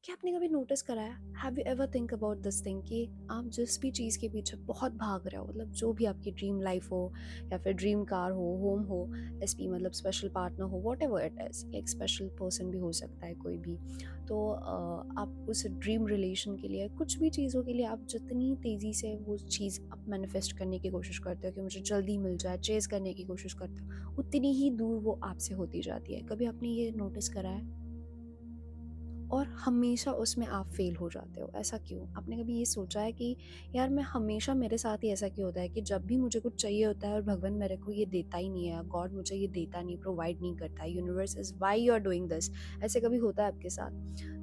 क्या आपने कभी नोटिस करा है, have you ever think about this thing कि आप जिस भी चीज़ के पीछे बहुत भाग रहे हो, मतलब जो भी आपकी ड्रीम लाइफ हो या फिर ड्रीम कार हो, होम हो, एसपी मतलब स्पेशल पार्टनर हो, what ever it is, like special person भी हो सकता है कोई भी। तो आप उस ड्रीम रिलेशन के लिए, कुछ भी चीज़ों के लिए, आप जितनी तेज़ी से वो चीज़ आप मैनिफेस्ट करने की कोशिश करते हो कि मुझे जल्दी मिल जाए, चेज़ करने की कोशिश करते हो, उतनी ही दूर वो आपसे होती जाती है। कभी आपने ये नोटिस करा है? और हमेशा उसमें आप फेल हो जाते हो, ऐसा क्यों? आपने कभी ये सोचा है कि यार मैं हमेशा, मेरे साथ ही ऐसा क्यों होता है कि जब भी मुझे कुछ चाहिए होता है और भगवान मेरे को ये देता ही नहीं है, गॉड मुझे ये देता नहीं, प्रोवाइड नहीं करता, universe is why you are doing this. ऐसे कभी होता है आपके साथ?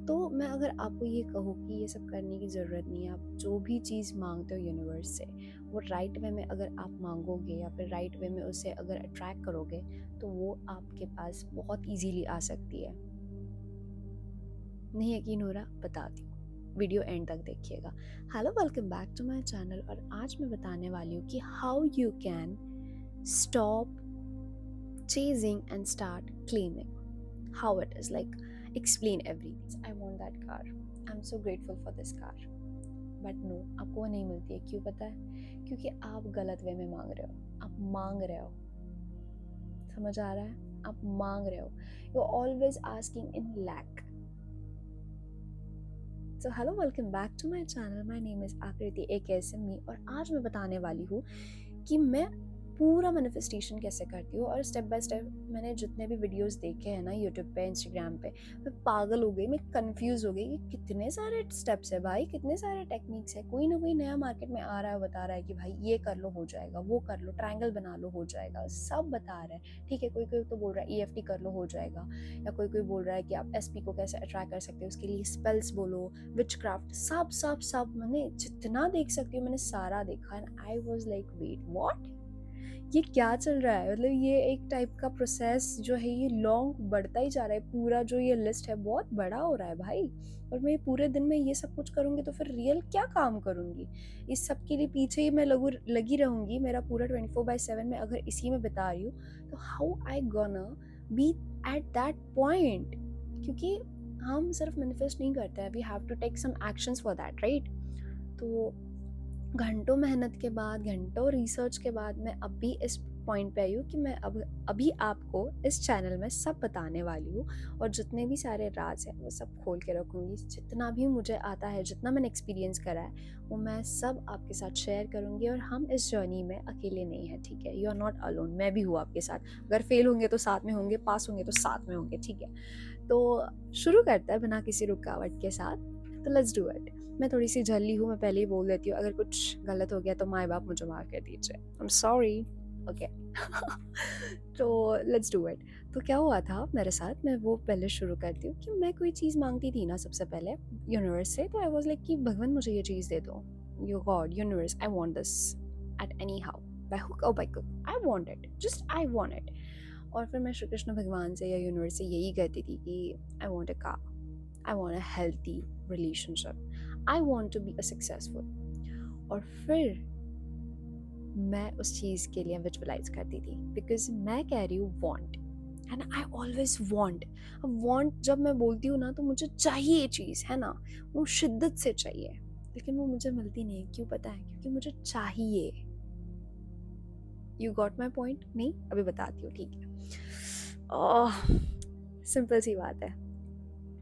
तो मैं अगर आपको ये कहूँ कि ये सब करने की ज़रूरत नहीं है, आप जो भी चीज़ मांगते हो यूनिवर्स से, वो राइट वे में अगर आप मांगोगे या फिर राइट वे में उसे अगर अट्रैक्ट करोगे, तो वो आपके पास बहुत ईजीली आ सकती है। नहीं यकीन हो रहा, बताती हूँ, वीडियो एंड तक देखिएगा। Hello, welcome back to my channel. और आज मैं बताने वाली हूँ कि how you can stop chasing and start claiming. How it is, like, explain everything. I want that car, I'm so grateful for this car, but no, आपको वो नहीं मिलती है। क्यों पता है? क्योंकि आप गलत वे में मांग रहे हो, आप मांग रहे हो। समझ आ रहा है? आप मांग रहे हो, you always asking in lack. So hello, welcome back to my channel. My name is Akriti AKSME। और आज मैं बताने वाली हूँ कि मैं पूरा मैनिफेस्टेशन कैसे करती हूँ, और स्टेप बाय स्टेप मैंने जितने भी वीडियोस देखे हैं ना यूट्यूब पे, इंस्टाग्राम पे, मैं पागल हो गई, मैं कंफ्यूज हो गई कि कितने सारे स्टेप्स है भाई, कितने सारे टेक्निक्स है। कोई ना कोई नया मार्केट में आ रहा है, बता रहा है कि भाई ये कर लो हो जाएगा, वो कर लो, ट्रायंगल बना लो हो जाएगा, सब बता रहा है। ठीक है, कोई कोई तो बोल रहा है EFT कर लो हो जाएगा, या कोई कोई बोल रहा है कि आप SP को कैसे अट्रैक्ट कर सकते हो, उसके लिए स्पेल्स बोलो, विच क्राफ्ट, सब सब सब मैंने जितना देख सकती हूँ मैंने सारा देखा। And I was like, wait what, ये क्या चल रहा है? मतलब ये एक टाइप का प्रोसेस जो है ये लॉन्ग बढ़ता ही जा रहा है। पूरा जो ये लिस्ट है बहुत बड़ा हो रहा है भाई, और मैं पूरे दिन में ये सब कुछ करूँगी तो फिर रियल क्या काम करूँगी? इस सब के लिए पीछे ही मैं लगी रहूँगी, मेरा पूरा 24/7 में अगर इसी में बिता रही हूँ, तो how I gonna be at that point? क्योंकि हम सिर्फ मैनिफेस्ट नहीं करते हैं, we have to take some actions for that, right? तो घंटों मेहनत के बाद, घंटों रिसर्च के बाद मैं अभी इस पॉइंट पे आई हूँ कि मैं अभी आपको इस चैनल में सब बताने वाली हूँ, और जितने भी सारे राज हैं वो सब खोल के रखूँगी। जितना भी मुझे आता है, जितना मैंने एक्सपीरियंस करा है, वो मैं सब आपके साथ शेयर करूँगी। और हम इस जर्नी में अकेले नहीं हैं, ठीक है? यू आर नॉट अलोन, मैं भी हूँ आपके साथ। अगर फेल होंगे तो साथ में होंगे, पास होंगे तो साथ में होंगे, ठीक है? तो शुरू करते हैं बिना किसी रुकावट के साथ। तो लेट्स डू इट। मैं थोड़ी सी जल्दी हूँ, मैं पहले ही बोल देती हूँ, अगर कुछ गलत हो गया तो माँ बाप मुझे माफ़ कर दीजिए, आई एम सॉरी, ओके। तो लेट्स डू इट। तो क्या हुआ था मेरे साथ, मैं वो पहले शुरू करती हूँ कि मैं कोई चीज़ मांगती थी ना सबसे पहले यूनिवर्स से, तो आई वाज लाइक कि भगवान मुझे ये चीज़ दे दो, yo God, universe, I want this at any how, by hook और by crook, I want it, just I want it. और फिर मैं श्री कृष्ण भगवान से या यूनिवर्स से यही कहती थी कि I want a car, I want a healthy relationship. I want to be a successful. और फिर मैं उस चीज़ के लिए विजुअलाइज करती थी, बिकॉज मैं कह रही हूँ want, and I always want. अब वॉन्ट जब मैं बोलती हूँ ना, तो मुझे चाहिए ये चीज़, है ना, वो शिद्दत से चाहिए, लेकिन वो मुझे मिलती नहीं। क्यों पता है? क्योंकि मुझे चाहिए। You got my point? नहीं, अभी बताती हूँ, ठीक है? सिंपल सी बात है,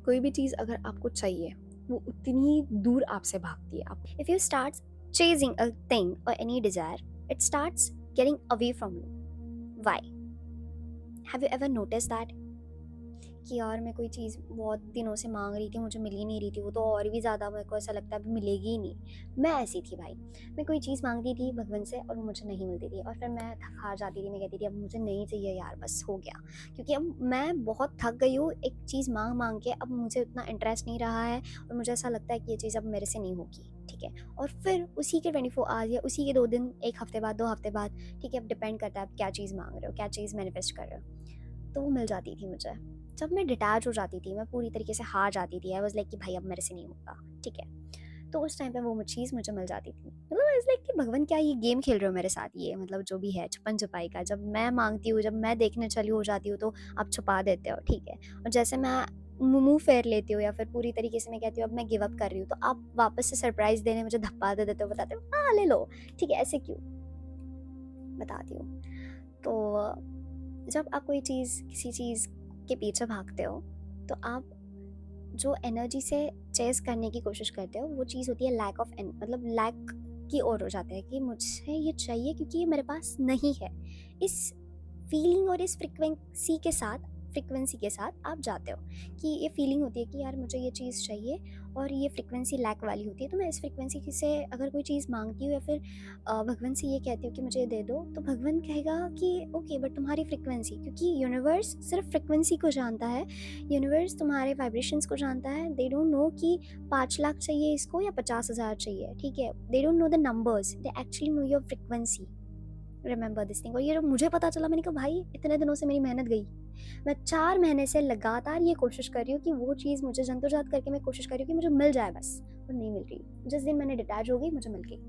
कोई भी चीज़ अगर आपको चाहिए, वो उतनी दूर आपसे भागती है। आप If you start chasing a thing or any desire, it starts getting away from you. Why? Have you ever noticed that? कि यार मैं कोई चीज़ बहुत दिनों से मांग रही थी, मुझे मिल ही नहीं रही थी, वो तो और भी ज़्यादा मेरे को ऐसा लगता है अभी मिलेगी ही नहीं। मैं ऐसी थी भाई, मैं कोई चीज़ मांगती थी भगवान से और वो मुझे नहीं मिलती थी, और फिर मैं थक हार जाती थी, मैं कहती थी अब मुझे नहीं चाहिए यार, बस हो गया। क्योंकि अब मैं बहुत थक गई हूँ एक चीज़ मांग मांग के, अब मुझे उतना इंटरेस्ट नहीं रहा है, और मुझे ऐसा लगता है कि ये चीज़ अब मेरे से नहीं होगी, ठीक है। और फिर उसी के 24 आवर्स या उसी के 2 दिन, 1 हफ्ते बाद, 2 हफ्ते बाद, ठीक है, अब डिपेंड करता है आप क्या चीज़ मांग रहे हो, क्या चीज़ मैनिफेस्ट कर रहे हो, तो वो मिल जाती थी मुझे। जब मैं डिटैच हो जाती थी, मैं पूरी तरीके से हार जाती थी, आई वाज लाइक कि भाई अब मेरे से नहीं होगा, ठीक है। तो उस टाइम पे वो चीज़ मुझे मिल जाती थी। मतलब आई वाज लाइक कि भगवान क्या ये गेम खेल रहे हो मेरे साथ, ये मतलब जो भी है छुपन छुपाई का, जब मैं मांगती हूँ, जब मैं देखने चली हो जाती हूँ, तो आप छुपा देते हो, ठीक है। और जैसे मैं मुँह फेर लेती हो या फिर पूरी तरीके से मैं कहती हूँ अब मैं गिव अप कर रही हूँ, तो आप वापस से सरप्राइज़ देने मुझे धप्पा दे देते हो, बताते हो हाँ, ले लो, ठीक है, ऐसे क्यों? बताती हूँ। तो जब आप कोई चीज़ किसी चीज़ के पीछे भागते हो, तो आप जो एनर्जी से चेज़ करने की कोशिश करते हो, वो चीज़ होती है लैक ऑफ मतलब लैक की ओर हो जाता है कि मुझे ये चाहिए क्योंकि ये मेरे पास नहीं है। इस फीलिंग और इस फ्रीक्वेंसी के साथ आप जाते हो कि ये फीलिंग होती है कि यार मुझे ये चीज़ चाहिए, और ये फ्रीक्वेंसी लैक वाली होती है, तो मैं इस फ्रीक्वेंसी से अगर कोई चीज़ मांगती हूँ या फिर भगवान से ये कहती हूँ कि मुझे ये दे दो, तो भगवान कहेगा कि ओके, बट तुम्हारी फ्रीक्वेंसी, क्योंकि यूनिवर्स सिर्फ फ्रीक्वेंसी को जानता है, यूनिवर्स तुम्हारे वाइब्रेशंस को जानता है। दे डोंट नो कि 5 लाख चाहिए इसको या 50,000 चाहिए, ठीक है, they don't know the numbers, they actually know your frequency. Remember this thing. और ये जब मुझे पता चला, मैंने कहा भाई इतने दिनों से मेरी मेहनत गई, मैं 4 महीने से लगातार ये कोशिश कर रही हूँ कि वो चीज़ मुझे जद्दोजहद करके मैं कोशिश कर रही हूँ कि मुझे मिल जाए बस, और नहीं मिल रही। जिस दिन मैंने डिटैच हो गई मुझे मिल गई।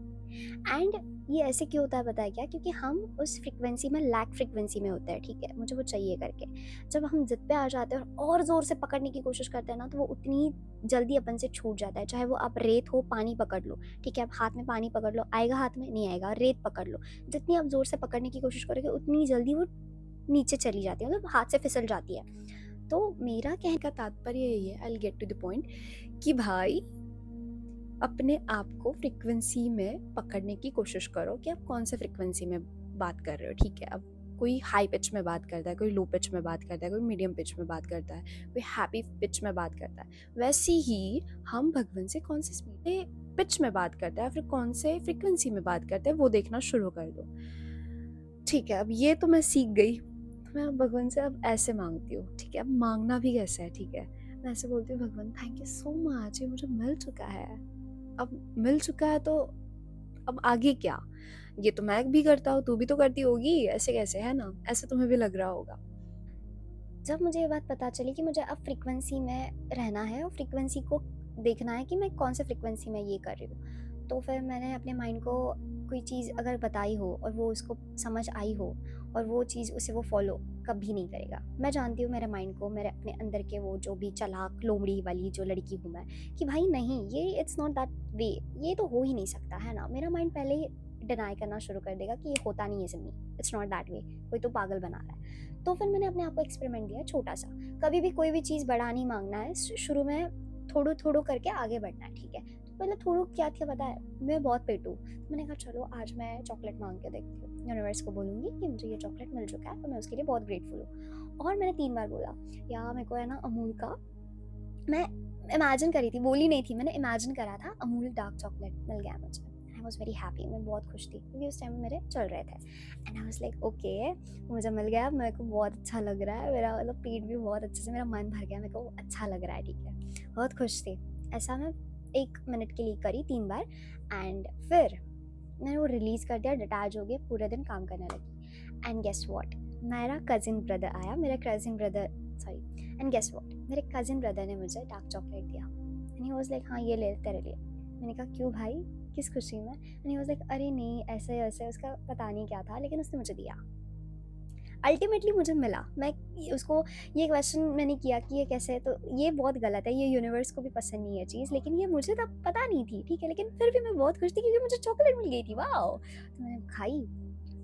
एंड ये ऐसे क्यों होता है पता है क्या? क्योंकि हम उस फ्रीक्वेंसी में लैक फ्रीक्वेंसी में होते हैं, ठीक है, मुझे वो चाहिए करके। जब हम जिद पे आ जाते हैं और ज़ोर से पकड़ने की कोशिश करते हैं ना, तो वो उतनी जल्दी अपन से छूट जाता है। चाहे वो आप रेत हो, पानी पकड़ लो, ठीक है, आप हाथ में पानी पकड़ लो, आएगा हाथ में? नहीं आएगा। रेत पकड़ लो, जितनी आप ज़ोर से पकड़ने की कोशिश करोगे उतनी जल्दी वो नीचे चली जाती है, मतलब हाथ से फिसल जाती है। तो मेरा कहने का तात्पर्य यही है, I will get to the point, कि भाई अपने आप को फ्रीक्वेंसी में पकड़ने की कोशिश करो कि आप कौन से फ्रीक्वेंसी में बात कर रहे हो, ठीक है। अब कोई हाई पिच में बात करता है, कोई लो पिच में बात करता है, कोई मीडियम पिच में बात करता है, कोई हैप्पी पिच में बात करता है। वैसे ही हम भगवान से कौन से स्पीड पिच में बात करता है, फिर कौन से फ्रीक्वेंसी में बात करते हैं, वो देखना शुरू कर दो, ठीक है। अब ये तो मैं सीख गई, मैं अब भगवान से अब ऐसे मांगती हूँ, ठीक है। अब मांगना भी कैसे है, ठीक है, मैं ऐसे बोलती हूँ, भगवान थैंक यू सो मच, ये मुझे मिल चुका है। अब मिल चुका है तो अब आगे क्या? ये तो मैं भी करता हूँ, तू भी तो करती होगी, ऐसे कैसे, है ना? ऐसे तुम्हें भी लग रहा होगा। जब मुझे ये बात पता चली कि मुझे अब फ्रीक्वेंसी में रहना है और फ्रीक्वेंसी को देखना है कि मैं कौन से फ्रीक्वेंसी में ये कर रही हूँ, तो फिर मैंने अपने माइंड को कोई चीज़ अगर बताई हो और वो उसको समझ आई हो, और वो चीज़ उसे वो फॉलो कभी नहीं करेगा। मैं जानती हूँ मेरे माइंड को, मेरे अपने अंदर के वो जो भी चालाक लोमड़ी वाली जो लड़की हूँ मैं, कि भाई नहीं, ये इट्स नॉट दैट वे, ये तो हो ही नहीं सकता, है ना। मेरा माइंड पहले ही डिनाई करना शुरू कर देगा कि ये होता नहीं है Simi, it's not that way, कोई तो पागल बना रहा है। तो फिर मैंने अपने आप को एक्सपेरिमेंट दिया छोटा सा। कभी भी कोई भी चीज़ बड़ा नहीं मांगना है, शुरू में थोड़ो थोड़ो करके आगे बढ़ना है, ठीक है। तो पहले थोड़ो क्या था पता है, मैं बहुत पेटू, तो मैंने कहा चलो आज मैं चॉकलेट मांग के देखती हूँ, यूनिवर्स को बोलूँगी कि मुझे ये चॉकलेट मिल चुका है, तो मैं उसके लिए बहुत ग्रेटफुल हूँ। और मैंने 3 बार बोला, या मेरे को है ना अमूल का, मैं इमेजिन करी थी, बोली नहीं थी, मैंने इमेजिन करा था, अमूल डार्क चॉकलेट मिल गया मुझे। आई वॉज वेरी हैप्पी, मैं बहुत खुश थी क्योंकि उस टाइम मेरे चल रहे थे। And I was like okay, मुझे मिल गया, मेरे को बहुत अच्छा लग रहा है, मेरा मतलब पेट भी बहुत अच्छे से, मेरा मन भर गया, मेरे को अच्छा लग रहा है, ठीक है, बहुत खुश थी। ऐसा मैं 1 मिनट के लिए करी 3 बार, एंड फिर मैंने वो रिलीज़ कर दिया, डिटैच हो गया, पूरे दिन काम करने लगी। एंड गेस व्हाट, मेरा कज़िन ब्रदर आया, मेरा cousin brother sorry and guess what, मेरे कज़िन ब्रदर ने मुझे डार्क चॉकलेट दिया। एंड ही वाज लाइक हाँ ये ले तेरे लिए। मैंने कहा क्यों भाई, किस खुशी में? एंड ही वाज लाइक अरे नहीं ऐसे ऐसे, उसका पता नहीं क्या था, लेकिन उसने मुझे दिया। अल्टीमेटली मुझे मिला। मैं उसको ये क्वेश्चन मैंने किया कि ये कैसे, तो ये बहुत गलत है, ये यूनिवर्स को भी पसंद नहीं है चीज़, लेकिन ये मुझे तब पता नहीं थी, ठीक है, लेकिन फिर भी मैं बहुत खुश थी क्योंकि मुझे चॉकलेट मिल गई थी, वाओ। तो मैंने खाई।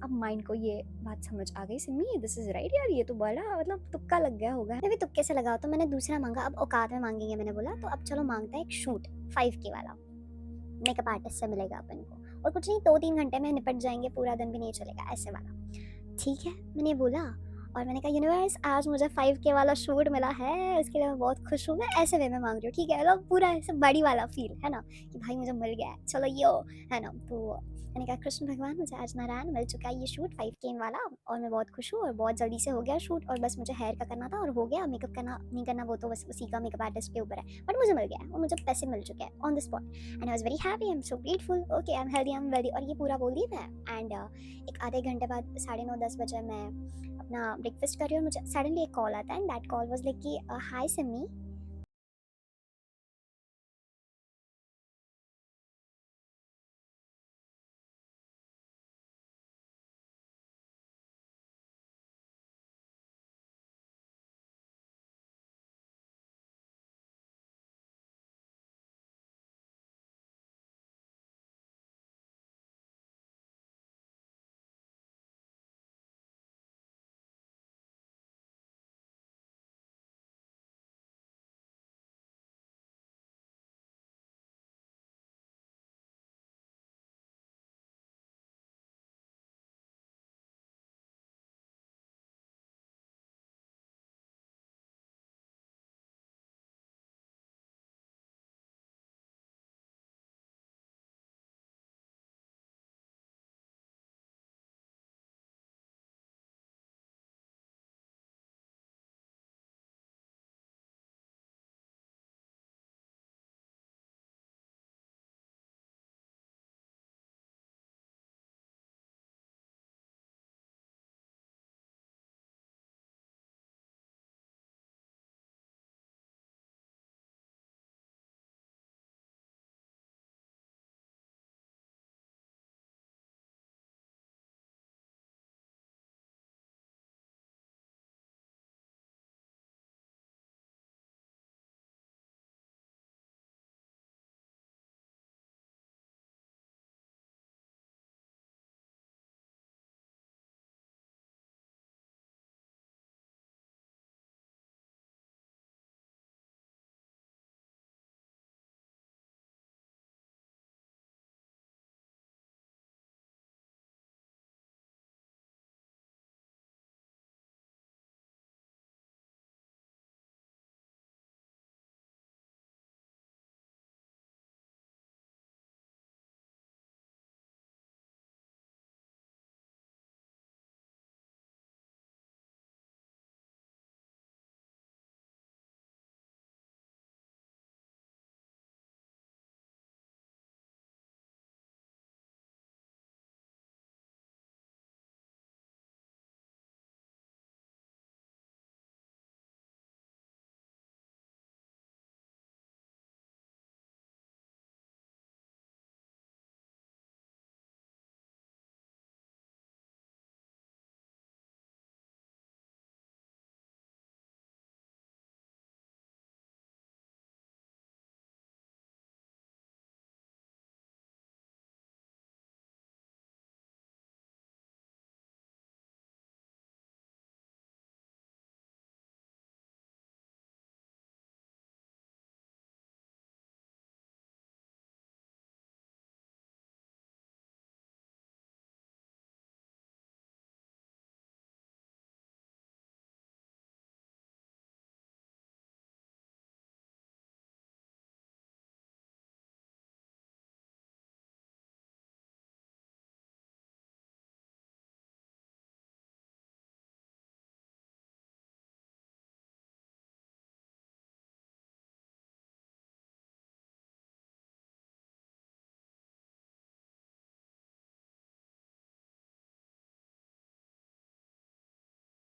अब माइंड को ये बात समझ आ गई, सिमी दिस इज राइट यार, ये तो बड़ा मतलब तुक्का लग गया होगा। मैं भी तुक्के से लगा, तो मैंने दूसरा मांगा। अब औकात में मांगेंगे मैंने बोला, तो अब चलो मांगता है एक शूट 5K वाला, मेकअप आर्टिस्ट से मिलेगा अपन को, और कुछ नहीं 2-3 घंटे में निपट जाएंगे, पूरा दिन भी नहीं चलेगा, ऐसे वाला। ठीक है, मैंने ये बोला, और मैंने कहा यूनिवर्स आज मुझे 5K वाला शूट मिला है, उसके लिए मैं बहुत खुश हूँ। मैं ऐसे वे में मांग रही हूँ, ठीक है, मतलब पूरा ऐसे बड़ी वाला फील है ना, कि भाई मुझे मिल गया है, चलो यो, है ना। तो मैंने कहा कृष्ण भगवान मुझे आज नारायण मिल चुका है ये शूट 5K वाला, और मैं बहुत खुश हूँ, और बहुत जल्दी से हो गया शूट, और बस मुझे हेयर का करना था और हो गया, मेकअप करना नहीं करना वो तो बस उसी का मेकअप आर्टिस्ट के ऊपर है, बट मुझे मिल गया है और मुझे पैसे मिल चुके हैं on the spot. And I was very happy, I am so grateful, okay I am healthy, I am wealthy, और ये पूरा बोल दी मैं। एंड एक आधे घंटे बाद 9:30-10 बजे मैं अपना ब्रेकफास्ट कर रही हूँ, मुझे सडनली एक कॉल आता है, and that call was like कि हाय सिमी,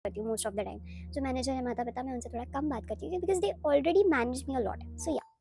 करती हूँ मोस्ट ऑफ द टाइम। जो मैनेजर है, माता-पिता, मैं उनसे थोड़ा कम बात करती हूँ because they already manage me a lot. So yeah,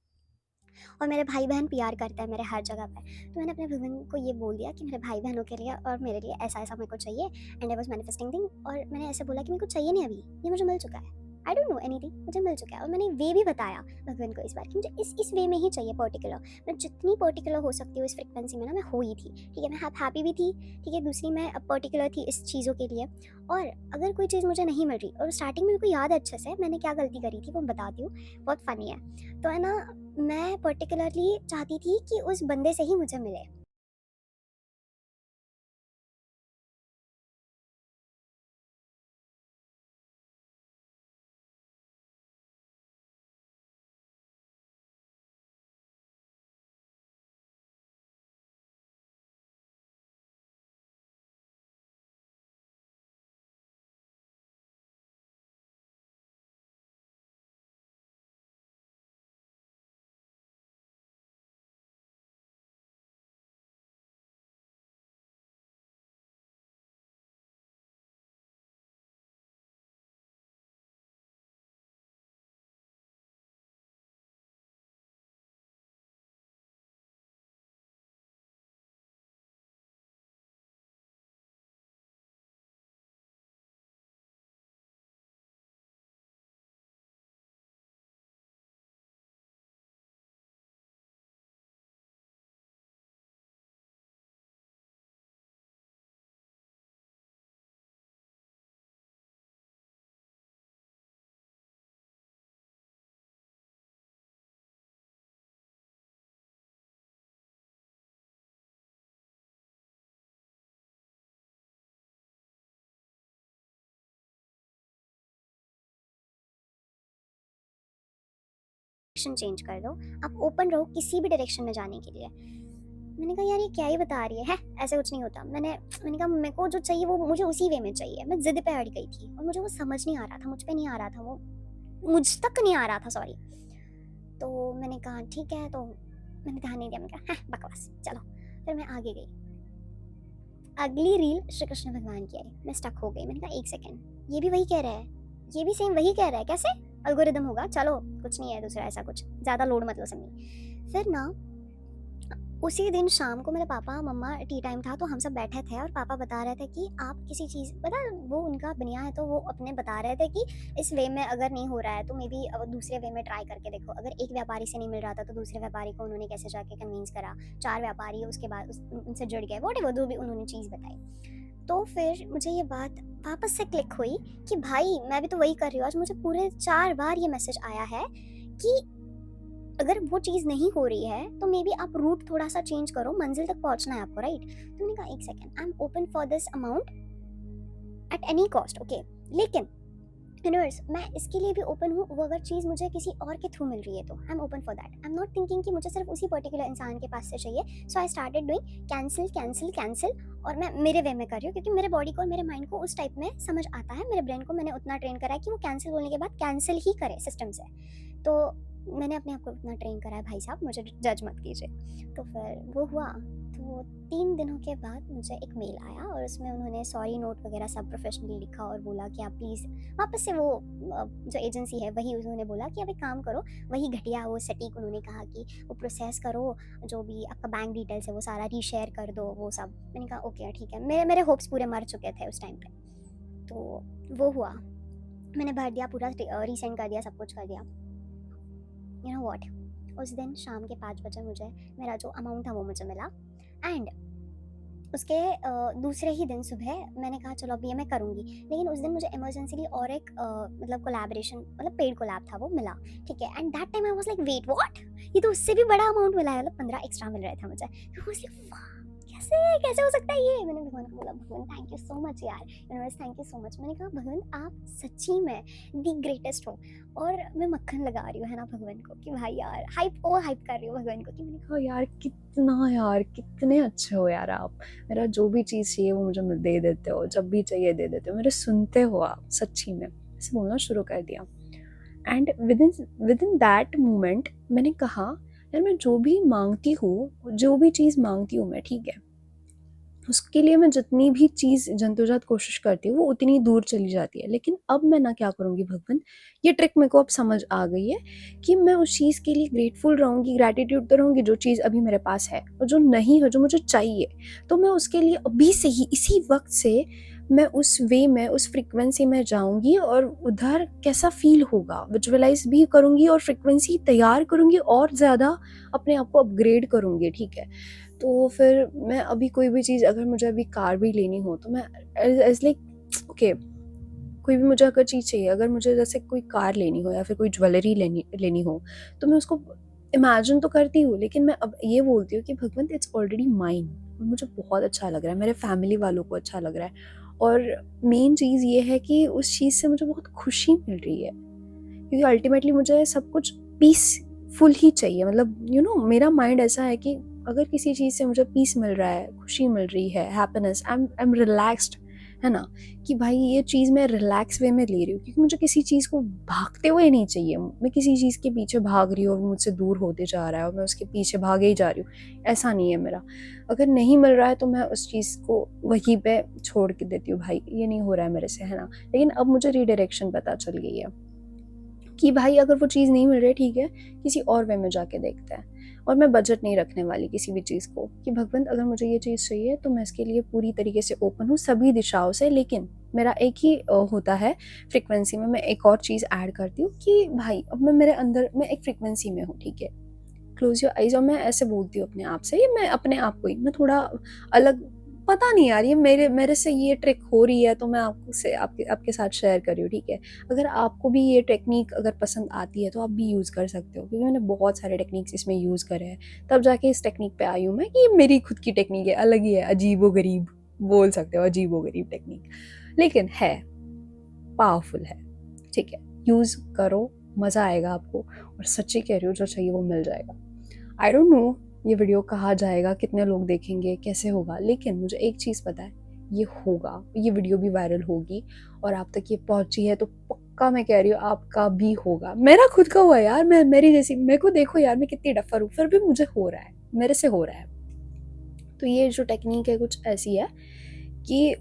और मेरे भाई-बहन पीआर करते हैं मेरे हर जगह पे। तो मैंने अपने हस्बैंड को ये बोल दिया कि मेरे भाई-बहनों के लिए और मेरे लिए ऐसा-ऐसा मेरे को चाहिए, एंड आई वाज़ मैनिफेस्टिंग, और मैंने ऐसे बोला कि मेरे को चाहिए नहीं अभी, ये मुझे मिल चुका है। आई डोंट नो एनीथिंग, मुझे मिल चुका है। और मैंने वे भी बताया भगवान को इस बार कि मुझे इस वे में ही चाहिए पर्टिकुलर। मैं जितनी पर्टिकुलर हो सकती हूँ इस फ्रीक्वेंसी में ना, मैं हो ही थी, ठीक है? मैं हैप्पी भी थी, ठीक है? दूसरी, मैं पर्टिकुलर थी इस चीज़ों के लिए। और अगर कोई चीज़ मुझे नहीं मिल रही, और स्टार्टिंग में मेरे को याद है अच्छे से मैंने क्या गलती करी थी, वो बताती हूँ, बहुत फ़नी है। तो है ना, मैं पर्टिकुलरली चाहती थी कि उस बंदे से ही मुझे मिले। डायरेक्शन चेंज कर दो, आप ओपन रहो किसी भी डायरेक्शन में जाने के लिए। मैंने कहा यार ये क्या ही बता रही है, ऐसे कुछ नहीं होता। मैंने कहा मेरे को जो चाहिए वो मुझे उसी वे में चाहिए। मैं ज़िद पे अड़ गई थी और मुझे वो समझ नहीं आ रहा था, मुझ पे नहीं आ रहा था, वो मुझ तक नहीं आ रहा था, सॉरी। तो मैंने कहा ठीक है, तो मैंने ध्यान नहीं दिया, मैंने कहा हाँ बकवास, चलो। फिर मैं आगे गई। अगली रील श्री कृष्ण भगवान की आई, मैं स्टक हो गई। मैंने कहा एक सेकेंड, ये भी वही कह रहा है, ये भी सेम वही कह रहा है, कैसे? अल्गोरिदम होगा, चलो कुछ नहीं है दूसरा ऐसा कुछ, ज़्यादा लोड मत लो समी। फिर ना उसी दिन शाम को मेरे पापा मम्मा, टी टाइम था तो हम सब बैठे थे, और पापा बता रहे थे कि आप किसी चीज़, पता वो उनका बनिया है, तो वो अपने बता रहे थे कि इस वे में अगर नहीं हो रहा है तो मे बी दूसरे वे में ट्राई करके देखो। अगर एक व्यापारी से नहीं मिल रहा था तो दूसरे व्यापारी को उन्होंने कैसे जाके कन्विंस करा, 4 व्यापारी उसके बाद उनसे जुड़ गए, वॉट एवर जो भी उन्होंने चीज़ बताई। तो फिर मुझे ये बात वापस से क्लिक हुई कि भाई मैं भी तो वही कर रही हूँ। आज मुझे पूरे 4 बार ये मैसेज आया है कि अगर वो चीज़ नहीं हो रही है तो मे बी आप रूट थोड़ा सा चेंज करो, मंजिल तक पहुंचना है आपको, राइट? तो मैंने कहा एक second, I am open for this amount at any cost, okay. लेकिन यूनिवर्स, मैं इसके लिए भी ओपन हूँ, वो अगर चीज़ मुझे किसी और के थ्रू मिल रही है तो I am open for that. I am not thinking कि मुझे सिर्फ उसी पर्टिकुलर इंसान के पास से चाहिए। So I started doing cancel cancel cancel, और मैं मेरे वे में कर रही हूँ क्योंकि मेरे बॉडी को और मेरे माइंड को उस टाइप में समझ आता है। मेरे ब्रेन को मैंने उतना ट्रेन करा है कि वो कैंसिल बोलने के बाद कैंसिल ही करे सिस्टम से। तो मैंने अपने आप को उतना ट्रेन करा है भाई साहब, मुझे जज मत कीजिए। तो फिर वो हुआ। तो 3 दिनों के बाद मुझे एक मेल आया और उसमें उन्होंने सॉरी नोट वगैरह सब प्रोफेशनली लिखा और बोला कि आप प्लीज़ वापस से वो जो एजेंसी है वही, उन्होंने बोला कि अब एक काम करो, वही घटिया वो सटीक, उन्होंने कहा कि वो प्रोसेस करो, जो भी आपका बैंक डिटेल्स है वो सारा रीशेयर कर दो, वो सब। मैंने कहा ओके ठीक है, मेरे मेरे होप्स पूरे मर चुके थे उस टाइम पे। तो वो हुआ, मैंने भर दिया पूरा, रीसेंड कर दिया, सब कुछ कर दिया। यू नो व्हाट, उस दिन शाम के 5 बजे मुझे मेरा जो अमाउंट था वो मुझे मिला। एंड उसके दूसरे ही दिन सुबह मैंने कहा चलो अब ये मैं करूँगी। लेकिन उस दिन मुझे इमरजेंसीली और एक मतलब कोलैबोरेशन, मतलब पेड कोलैब था, वो मिला, ठीक है? And that time I was like wait what, ये तो उससे भी बड़ा अमाउंट मिला है, मतलब 15 एक्स्ट्रा मिल रहे थे मुझे। तो आई वाज लाइक वाह, कैसे कैसे हो सकता है ये? मैंने भगवान को बोला, भगवान थैंक यू सो मच यार, universe thank you so much. मैंने कहा भगवान आप सच्ची में दी ग्रेटेस्ट हो। और मैं मक्खन लगा रही हूँ है ना भगवान को कि भाई यार हाइप, ओवर हाइप कर रही हूँ भगवान को कि मैंने हाँ यार, कितना यार, कितने अच्छे हो यार आप। मेरा जो भी चीज़ चाहिए वो मुझे दे देते हो, जब भी चाहिए दे देते हो, मेरे सुनते हो आप सच्ची में। ऐसे बोलना शुरू कर दिया। And with in that moment मैंने कहा यार, मैं जो भी मांगती हूँ, जो भी चीज़ मांगती हूँ मैं, ठीक है, उसके लिए मैं जितनी भी चीज़ जंतुजात कोशिश करती हूँ वो उतनी दूर चली जाती है। लेकिन अब मैं ना क्या करूँगी भगवन, ये ट्रिक मेरे को अब समझ आ गई है कि मैं उस चीज़ के लिए ग्रेटफुल रहूँगी, ग्रैटिट्यूड तो रहूँगी जो चीज़ अभी मेरे पास है, और जो नहीं है, जो मुझे चाहिए, तो मैं उसके लिए अभी से ही, इसी वक़्त से मैं उस वे में, उस फ्रीक्वेंसी में जाऊँगी और उधर कैसा फ़ील होगा विजुअलाइज़ भी करूँगी और फ्रीक्वेंसी तैयार करूँगी और ज़्यादा अपने आप को अपग्रेड करूँगी, ठीक है? तो फिर मैं अभी कोई भी चीज़, अगर मुझे अभी कार भी लेनी हो तो मैं एज़ लाइक ओके, कोई भी मुझे अगर चीज़ चाहिए, अगर मुझे जैसे कोई कार लेनी हो या फिर कोई ज्वेलरी लेनी लेनी हो, तो मैं उसको इमेजिन तो करती हूँ, लेकिन मैं अब ये बोलती हूँ कि भगवंत इट्स ऑलरेडी माइन, और मुझे बहुत अच्छा लग रहा है, मेरे फैमिली वालों को अच्छा लग रहा है, और मेन चीज़ ये है कि उस चीज़ से मुझे बहुत खुशी मिल रही है, क्योंकि अल्टीमेटली मुझे सब कुछ पीसफुल ही चाहिए। मतलब मेरा माइंड ऐसा है कि अगर किसी चीज़ से मुझे पीस मिल रहा है, खुशी मिल रही है, हैप्पीनेस, आई एम रिलैक्स्ड, है ना, कि भाई ये चीज़ मैं रिलैक्स वे में ले रही हूँ, क्योंकि मुझे किसी चीज़ को भागते हुए नहीं चाहिए। मैं किसी चीज़ के पीछे भाग रही हूँ और मुझसे दूर होते जा रहा है और मैं उसके पीछे भागे ही जा रही हूँ, ऐसा नहीं है मेरा। अगर नहीं मिल रहा है तो मैं उस चीज़ को वहीं पे छोड़ के देती हूँ, भाई ये नहीं हो रहा है मेरे से, है ना। लेकिन अब मुझे रीडायरेक्शन पता चल गई है कि भाई अगर वो चीज़ नहीं मिल रही है, ठीक है, किसी और वे में जाके देखते हैं। और मैं बजट नहीं रखने वाली किसी भी चीज़ को, कि भगवंत अगर मुझे ये चीज़ चाहिए तो मैं इसके लिए पूरी तरीके से ओपन हूँ सभी दिशाओं से। लेकिन मेरा एक ही होता है फ्रीक्वेंसी में, मैं एक और चीज़ ऐड करती हूँ कि भाई अब मैं मेरे अंदर मैं एक फ्रीक्वेंसी में हूँ, ठीक है, क्लोज योर आइज, और मैं ऐसे बोलती हूँ अपने आप से, ये मैं अपने आप को ही, मैं थोड़ा अलग, पता नहीं यार, ये मेरे मेरे से ये ट्रिक हो रही है तो मैं आपको से आपके आपके साथ शेयर कर रही हूँ, ठीक है। अगर आपको भी ये टेक्निक अगर पसंद आती है तो आप भी यूज़ कर सकते हो, क्योंकि मैंने बहुत सारे टेक्निक्स इसमें यूज़ करे हैं, तब जाके इस टेक्निक पे आई हूँ मैं कि ये मेरी खुद की टेक्निक है, अलग ही है, अजीबो गरीब बोल सकते हो, अजीबो गरीब टेक्निक, लेकिन है, पावरफुल है, ठीक है। यूज़ करो, मज़ा आएगा आपको, और सच्ची कह रही हूँ, जो चाहिए वो मिल जाएगा। आई डोंट नो ये वीडियो कहाँ जाएगा, कितने लोग देखेंगे, कैसे होगा, लेकिन मुझे एक चीज़ पता है, ये होगा, ये वीडियो भी वायरल होगी, और आप तक ये पहुंची है तो पक्का मैं कह रही हूँ आपका भी होगा। मेरा खुद का हुआ यार, मैं मेरी जैसी, मेरे को देखो यार, मैं कितनी डफर हूँ, फिर भी मुझे हो रहा है, मेरे से हो रहा है। तो ये जो टेक्निक है कुछ ऐसी है कि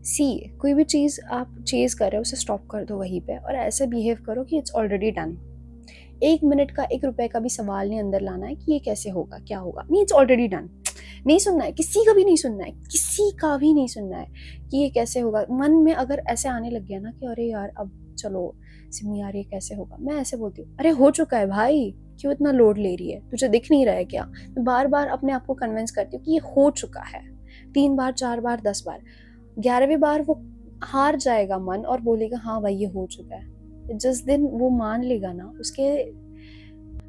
सी, कोई भी चीज़ आप चेज़ कर रहे हो उसे स्टॉप कर दो वहीं पे, और ऐसे बिहेव करो कि इट्स ऑलरेडी डन। 1 मिनट का 1 रुपए का भी सवाल नहीं अंदर लाना है कि ये कैसे होगा, क्या होगा, नहीं, इट्स ऑलरेडी डन। नहीं सुनना है, किसी का भी नहीं सुनना है, किसी का भी नहीं सुनना है कि ये कैसे होगा। मन में अगर ऐसे आने लग गया ना कि अरे यार अब चलो सिमी यार ये कैसे होगा, मैं ऐसे बोलती हूँ, अरे हो चुका है भाई, क्यों इतना लोड ले रही है, तुझे दिख नहीं रहा है क्या। मैं बार बार अपने आप को कन्विंस करती हूँ कि ये हो चुका है, 3 बार 4 बार 10 बार, 11वीं बार वो हार जाएगा मन और बोलेगा हाँ भाई ये हो चुका है। जिस दिन वो मान लेगा ना, उसके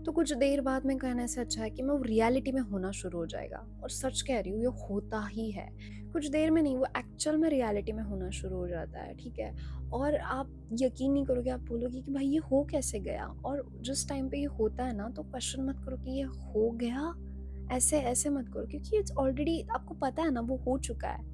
तो कुछ देर बाद में कहने से अच्छा है कि मैं वो रियलिटी में होना शुरू हो जाएगा। और सच कह रही हूँ, ये होता ही है, कुछ देर में नहीं, वो एक्चुअल में रियलिटी में होना शुरू हो जाता है, ठीक है। और आप यकीन नहीं करोगे, आप बोलोगे कि भाई ये हो कैसे गया, और जिस टाइम पे ये होता है ना तो क्वेश्चन मत करो कि ये हो गया, ऐसे ऐसे मत करो, क्योंकि इट्स ऑलरेडी, आपको पता है ना वो हो चुका है।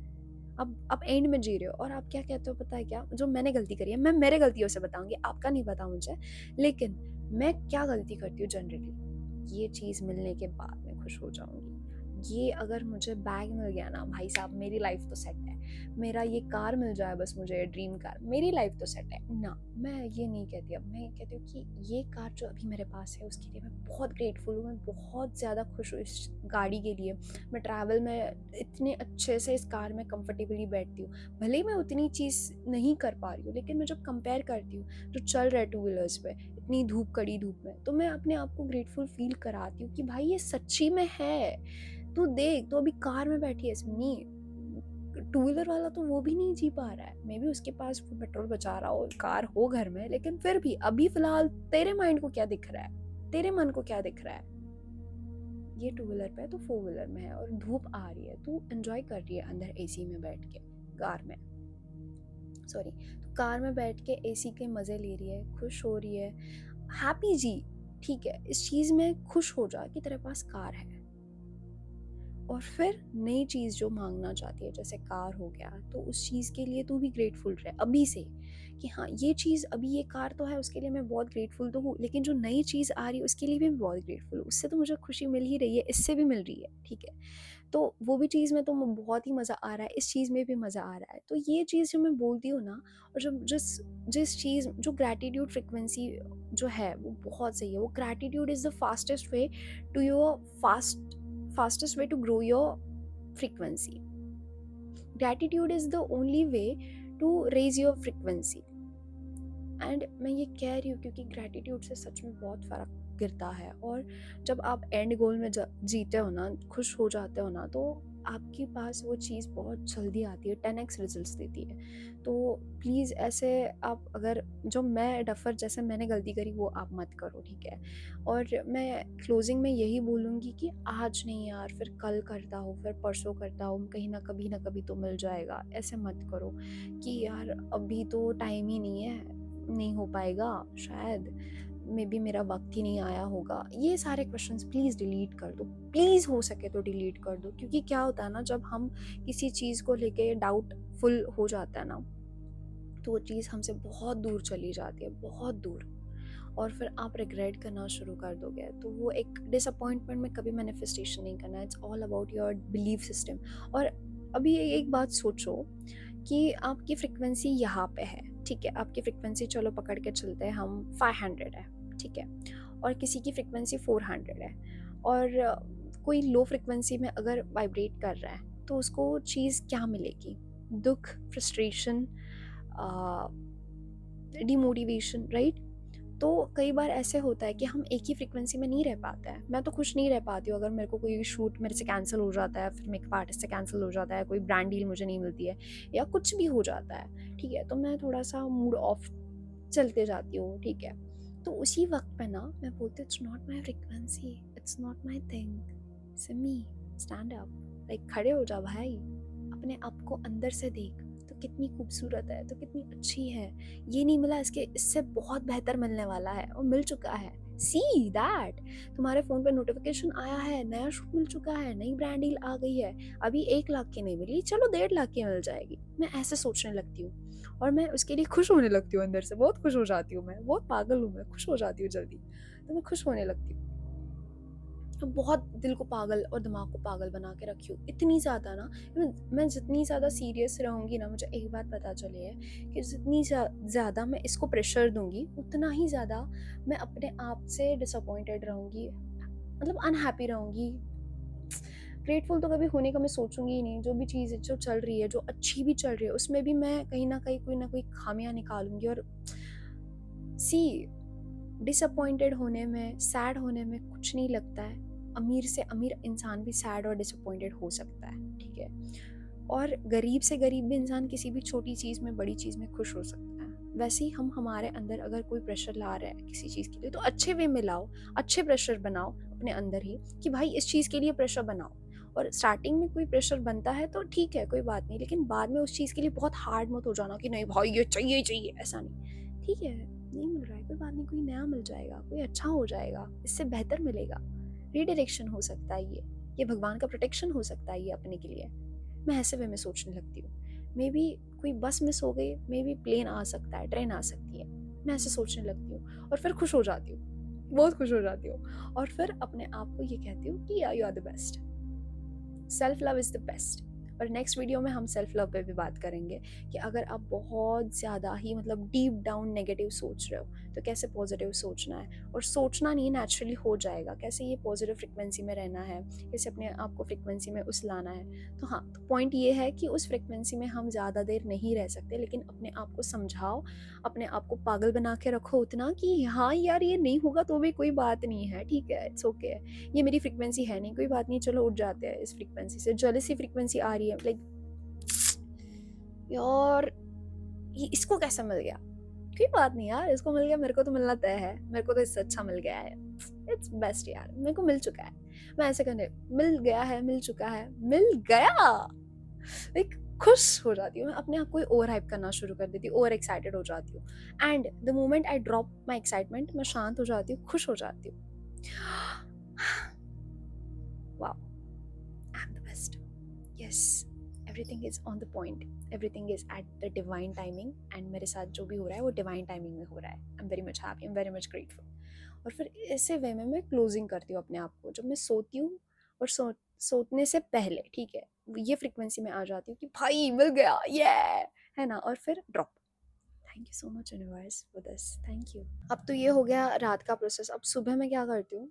अब आप एंड में जी रहे हो, और आप क्या कहते हो पता है क्या, जो मैंने गलती करी है, मैं मेरे गलतियों से बताऊंगी, आपका नहीं पता मुझे, लेकिन मैं क्या गलती करती हूँ जनरली, ये चीज़ मिलने के बाद मैं खुश हो जाऊंगी, ये अगर मुझे बैग मिल गया ना भाई साहब, मेरी लाइफ तो सेट है, मेरा ये कार मिल जाए बस मुझे, ड्रीम कार, मेरी लाइफ तो सेट है ना। मैं ये नहीं कहती, अब मैं ये कहती हूँ कि ये कार जो अभी मेरे पास है उसके लिए मैं बहुत ग्रेटफुल हूँ, मैं बहुत ज़्यादा खुश हूँ इस गाड़ी के लिए। मैं ट्रैवल में इतने अच्छे से इस कार में कंफर्टेबली बैठती हूँ, भले ही मैं उतनी चीज़ नहीं कर पा रही हूँ, लेकिन मैं जब कंपेयर करती हूँ जो चल रहा है टू व्हीलर्स पे इतनी धूप, कड़ी धूप में, तो मैं अपने आप को ग्रेटफुल फील कराती हूँ कि भाई ये सच्ची में है। तू देख, तो अभी कार में बैठी है सिमी, टू व्हीलर वाला तो वो भी नहीं जी पा रहा है, मे बी उसके पास वो पेट्रोल बचा रहा हो, कार हो घर में, लेकिन फिर भी अभी फिलहाल तेरे माइंड को क्या दिख रहा है, तेरे मन को क्या दिख रहा है, ये टू व्हीलर पे है तो फोर व्हीलर में है, और धूप आ रही है, तू एंजॉय कर रही है अंदर एसी में बैठ के, कार में, सॉरी, तो कार में बैठ के एसी के मजे ले रही है, खुश हो रही है, हैप्पी जी, ठीक है, इस चीज में खुश हो जा कि तेरे पास कार है। और फिर नई चीज़ जो मांगना चाहती है, जैसे कार हो गया, तो उस चीज़ के लिए तू भी ग्रेटफुल रहे अभी से, कि हाँ ये चीज़ अभी ये कार तो है उसके लिए मैं बहुत ग्रेटफुल तो हूँ, लेकिन जो नई चीज़ आ रही है उसके लिए भी मैं बहुत ग्रेटफुल हूँ, उससे तो मुझे खुशी मिल ही रही है, इससे भी मिल रही है, ठीक है। तो वो भी चीज़ में तो बहुत ही मज़ा आ रहा है, इस चीज़ में भी मज़ा आ रहा है। तो ये चीज़ जब मैं बोलती हूँ ना, और जब जिस जिस चीज़ जो ग्रैटिट्यूड फ्रिक्वेंसी जो है वो बहुत सही है। वो gratitude is the fastest way to your fastest way to grow your frequency. Gratitude is the only way to raise your frequency. And मैं ये कह रही हूँ क्योंकि ग्रैटिट्यूड से सच में बहुत फ़र्क गिरता है। और जब आप एंड गोल में जीते हो ना, खुश हो जाते हो ना, तो आपके पास वो चीज़ बहुत जल्दी आती है, 10x रिजल्ट्स देती है। तो प्लीज़ ऐसे आप अगर जो मैं डफ़र जैसे मैंने गलती करी वो आप मत करो, ठीक है। और मैं क्लोजिंग में यही बोलूँगी कि आज नहीं यार, फिर कल करता हूँ, फिर परसों करता हूँ, कहीं ना कभी तो मिल जाएगा, ऐसे मत करो कि यार अभी तो टाइम ही नहीं है, नहीं हो पाएगा, शायद मे बी मेरा वक्त ही नहीं आया होगा। ये सारे क्वेश्चंस प्लीज़ डिलीट कर दो, प्लीज़ हो सके तो डिलीट कर दो। क्योंकि क्या होता है ना, जब हम किसी चीज़ को लेके डाउटफुल हो जाता है ना, तो वो चीज़ हमसे बहुत दूर चली जाती है, बहुत दूर। और फिर आप रिग्रेट करना शुरू कर दोगे। तो वो एक डिसअपॉइंटमेंट में कभी मैनिफेस्टेशन नहीं करना। It's all about your belief system. और अभी एक बात सोचो कि आपकी फ्रिक्वेंसी यहाँ पे है, ठीक है। आपकी फ्रिक्वेंसी चलो पकड़ के चलते हैं हम 500 है, ठीक है। और किसी की फ्रिक्वेंसी 400 है। और कोई लो फ्रिक्वेंसी में अगर वाइब्रेट कर रहा है तो उसको चीज़ क्या मिलेगी? दुख, फ्रस्ट्रेशन, डिमोटिवेशन, राइट। तो कई बार ऐसे होता है कि हम एक ही फ्रिक्वेंसी में नहीं रह पाते हैं। मैं तो खुश नहीं रह पाती हूँ अगर मेरे को कोई शूट मेरे से कैंसिल हो जाता है, फिर मेकअप आर्टिस्ट से कैंसिल हो जाता है, कोई ब्रांड डील मुझे नहीं मिलती है, या कुछ भी हो जाता है, ठीक है। तो मैं थोड़ा सा मूड ऑफ चलते जाती हूँ, ठीक है। तो उसी वक्त पे ना मैं बोलती हूँ it's not my frequency, it's not my thing, Simi stand up, like खड़े हो जा भाई, अपने आप को अंदर से देख, तो कितनी खूबसूरत है, तो कितनी अच्छी है। ये नहीं मिला, इसके इससे बहुत बेहतर मिलने वाला है और मिल चुका है। सी दैट तुम्हारे फ़ोन पे नोटिफिकेशन आया है, नया शूट मिल चुका है, नई ब्रांड डील आ गई है, अभी 1 लाख की नहीं मिली, चलो 1.5 लाख की मिल जाएगी। मैं ऐसे सोचने लगती हूँ और मैं उसके लिए खुश होने लगती हूँ, अंदर से बहुत खुश हो जाती हूँ। मैं बहुत पागल हूँ, मैं खुश हो जाती हूँ जल्दी, तो मैं खुश होने लगती हूँ। तो बहुत दिल को पागल और दिमाग को पागल बना के रखी हूँ इतनी ज़्यादा ना। मैं जितनी ज़्यादा सीरियस रहूँगी ना, मुझे एक बात पता चली है कि जितनी ज़्यादा मैं इसको प्रेशर दूंगी, उतना ही ज़्यादा मैं अपने आप से डिसअपॉइंटेड रहूँगी, मतलब अनहैप्पी रहूँगी। ग्रेटफुल तो कभी होने का मैं सोचूंगी ही नहीं। जो भी चीज़ जो चल रही है, जो अच्छी भी चल रही है, उसमें भी मैं कहीं ना कोई खामियां निकालूंगी। और सी, डिसअपॉइंटेड होने में, सैड होने में कुछ नहीं लगता है। अमीर से अमीर इंसान भी सैड और डिसअपॉइंटेड हो सकता है, ठीक है। और गरीब से गरीब भी इंसान किसी भी छोटी चीज़ में, बड़ी चीज़ में खुश हो सकता है। वैसे ही हम हमारे अंदर अगर कोई प्रेशर ला रहा है किसी चीज़ के लिए, तो अच्छे वे में लाओ, अच्छे प्रेशर बनाओ अपने अंदर ही कि भाई इस चीज़ के लिए प्रेशर बनाओ। और स्टार्टिंग में कोई प्रेशर बनता है तो ठीक है, कोई बात नहीं, लेकिन बाद में उस चीज़ के लिए बहुत हार्ड मत हो जाना कि नहीं भाई ये चाहिए चाहिए, ऐसा नहीं। ठीक है, नहीं मिल रहा है कोई बात नहीं, कोई नया मिल जाएगा, कोई अच्छा हो जाएगा, इससे बेहतर मिलेगा। रीडायरेक्शन हो सकता है ये भगवान का प्रोटेक्शन हो सकता है ये अपने के लिए। मैं ऐसे वे में सोचने लगती हूँ। मे बी कोई बस मिस हो गई, मे बी प्लेन आ सकता है, ट्रेन आ सकती है, मैं ऐसे सोचने लगती हूँ और फिर खुश हो जाती हूँ, बहुत खुश हो जाती हूँ। और फिर अपने आप को ये कहती हूँ कि you are the best, self love is the best. और नेक्स्ट वीडियो में हम सेल्फ लव पे भी बात करेंगे कि अगर आप बहुत ज़्यादा ही मतलब डीप डाउन नेगेटिव सोच रहे हो तो कैसे पॉजिटिव सोचना है, और सोचना नहीं नेचुरली हो जाएगा, कैसे ये पॉजिटिव फ्रिक्वेंसी में रहना है, कैसे अपने आप को फ्रिक्वेंसी में उछलाना है। तो हाँ, तो पॉइंट ये है कि उस फ्रिक्वेंसी में हम ज़्यादा देर नहीं रह सकते, लेकिन अपने आप को समझाओ, अपने आप को पागल बना के रखो उतना कि हाँ यार ये नहीं होगा तो भी कोई बात नहीं है, ठीक है, इट्स ओके, ये मेरी फ्रिक्वेंसी है नहीं, कोई बात नहीं, चलो उठ जाते हैं इस फ्रिक्वेंसी से। जेलसी फ्रिक्वेंसी आ रही है, लाइक यार ये इसको कैसे मिल गया, कोई बात नहीं यार, इसको मिल गया, मेरे को तो मिलना तय है, मेरे को तो इससे अच्छा मिल गया है, इट्स बेस्ट यार, मेरे को मिल चुका है। मैं ऐसे करने, मिल गया है, मिल चुका है, मिल गया, लाइक खुश हो जाती हूँ मैं, अपने आप को ओवर हाइप करना शुरू कर देती हूँ, ओवर एक्साइटेड हो जाती हूँ। And the moment I drop my excitement, मैं शांत हो जाती हूँ, खुश हो जाती हूँ। Wow, I am the best, yes, everything is on the point, everything is at the divine timing, and मेरे साथ जो भी हो रहा है वो डिवाइन टाइमिंग में हो रहा है। I am very much happy, I am very much grateful. और फिर ऐसे वे में मैं क्लोजिंग करती हूँ अपने आप को। जब मैं सोती हूँ और सोने से पहले, ठीक है, ये फ्रिक्वेंसी में आ जाती हूँ कि भाई मिल गया, ये है ना, और फिर drop. Thank you so much universe for this, thank you. अब तो ये हो गया रात का प्रोसेस। अब सुबह मैं क्या करती हूँ,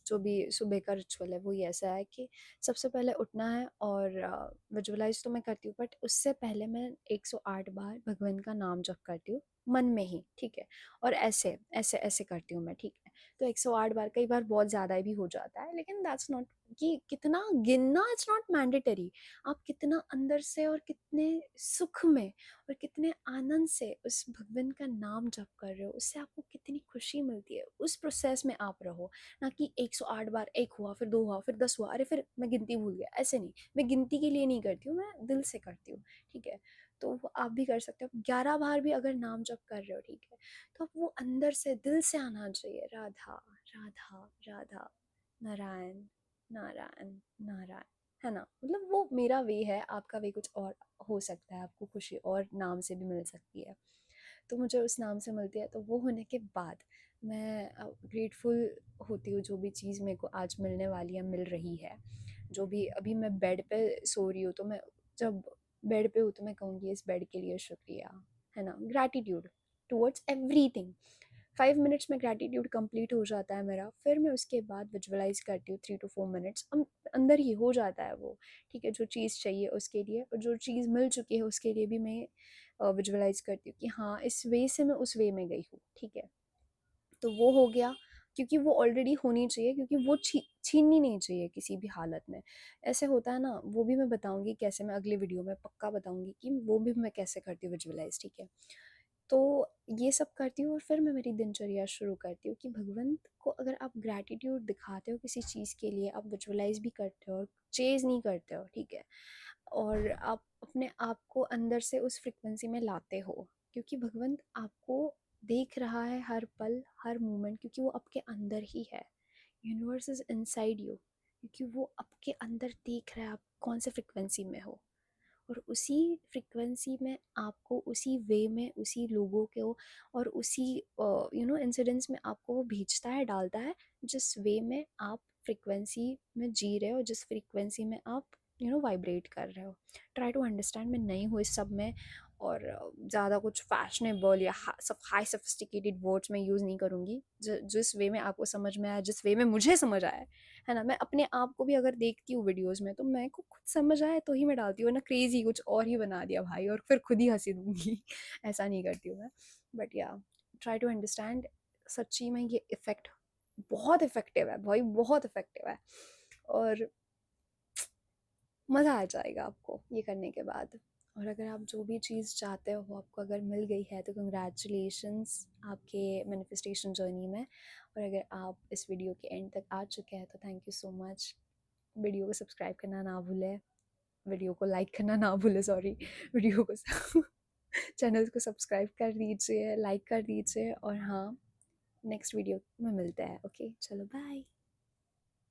जो भी सुबह का रिचुअल है वो ये ऐसा है कि सबसे पहले उठना है, और विजुअलाइज तो मैं करती हूँ, बट उससे पहले मैं 108 बार भगवान का नाम जप करती हूँ मन में ही, ठीक है। और ऐसे ऐसे ऐसे करती हूँ मैं, ठीक है। तो 108 बार, कई बार बहुत ज़्यादा भी हो जाता है, लेकिन दैट्स नॉट कि कितना गिनना, इट्स नॉट मैंडेटरी। आप कितना अंदर से और कितने सुख में और कितने आनंद से उस भगवान का नाम जप कर रहे हो, उससे आपको कितनी खुशी मिलती है, उस प्रोसेस में आप रहो। ना कि 108 बार, एक हुआ फिर दो हुआ फिर 10 हुआ, अरे फिर मैं गिनती भूल गया, ऐसे नहीं। मैं गिनती के लिए नहीं करती हूँ, मैं दिल से करती हूँ, ठीक है। तो वो आप भी कर सकते हो। 11 बार भी अगर नाम जप कर रहे हो, ठीक है, तो आप वो अंदर से दिल से आना चाहिए, राधा राधा राधा, नारायण नारायण नारायण, है ना। मतलब वो मेरा वे है, आपका वे कुछ और हो सकता है, आपको खुशी और नाम से भी मिल सकती है। तो मुझे उस नाम से मिलती है। तो वो होने के बाद मैं ग्रेटफुल होती हूँ, जो भी चीज़ मेरे को आज मिलने वाली है, मिल रही है। जो भी अभी मैं बेड पे सो रही हूँ, तो मैं जब बेड पे हूँ तो मैं कहूँगी इस बेड के लिए शुक्रिया, है ना, ग्रैटिट्यूड टुवर्ड्स एवरीथिंग। 5 मिनट्स में ग्रैटिट्यूड कंप्लीट हो जाता है मेरा। फिर मैं उसके बाद विजुअलाइज करती हूँ 3 to 4 मिनट्स, अंदर ही हो जाता है वो, ठीक है। जो चीज़ चाहिए उसके लिए, और जो चीज़ मिल चुकी है उसके लिए भी मैं विजुअलाइज करती हूँ कि हाँ, इस वे से मैं उस वे में गई हूँ, ठीक है। तो वो हो गया, क्योंकि वो ऑलरेडी होनी चाहिए, क्योंकि वो छीननी नहीं चाहिए किसी भी हालत में। ऐसे होता है ना, वो भी मैं बताऊंगी कैसे, मैं अगले वीडियो में पक्का बताऊंगी कि वो भी मैं कैसे करती हूँ विजुअलाइज, ठीक है। तो ये सब करती हूँ, और फिर मैं मेरी दिनचर्या शुरू करती हूँ कि भगवंत को अगर आप ग्रैटिट्यूड दिखाते हो किसी चीज़ के लिए, आप विजुअलाइज भी करते हो और चेज़ नहीं करते हो, ठीक है, और आप अपने आप को अंदर से उस फ्रिक्वेंसी में लाते हो, क्योंकि भगवंत आपको देख रहा है हर पल हर मोमेंट, क्योंकि वो आपके अंदर ही है। यूनिवर्स इज इनसाइड यू, क्योंकि वो आपके अंदर देख रहा है आप कौन से फ्रिक्वेंसी में हो, और उसी फ्रिक्वेंसी में आपको उसी वे में उसी लोगों को और उसी इंसिडेंट्स में आपको वो भेजता है, डालता है, जिस वे में आप फ्रिक्वेंसी में जी रहे हो, जिस फ्रिक्वेंसी में आप वाइब्रेट कर रहे हो। Try to understand. मैं नई हूँ इस सब में, और ज़्यादा कुछ फैशनेबल या सब हाई सोफिस्टिकेटेड वर्ड्स में यूज़ नहीं करूँगी। जिस वे में आपको समझ में आया, जिस वे में मुझे समझ आया, है ना। मैं अपने आप को भी अगर देखती हूँ वीडियोस में, तो मैं को खुद समझ आए तो ही मैं डालती हूँ ना, क्रेजी कुछ और ही बना दिया भाई और फिर खुद ही हंसी दूंगी ऐसा नहीं करती हूँ मैं। बट या, ट्राई टू अंडरस्टैंड। सच्ची में ये इफ़ेक्ट बहुत इफ़ेक्टिव है भाई, बहुत इफ़ेक्टिव है, और मज़ा आ जाएगा आपको ये करने के बाद। और अगर आप जो भी चीज़ चाहते हो आपको अगर मिल गई है, तो कंग्रेचुलेशंस आपके मैनिफेस्टेशन जर्नी में। और अगर आप इस वीडियो के एंड तक आ चुके हैं तो thank you so much. Video को सब्सक्राइब करना ना भूलें, वीडियो को लाइक करना ना भूलें, सॉरी, वीडियो को चैनल को सब्सक्राइब कर दीजिए, लाइक कर दीजिए, और हाँ, नेक्स्ट वीडियो में मिलते हैं। ओके, चलो बाय।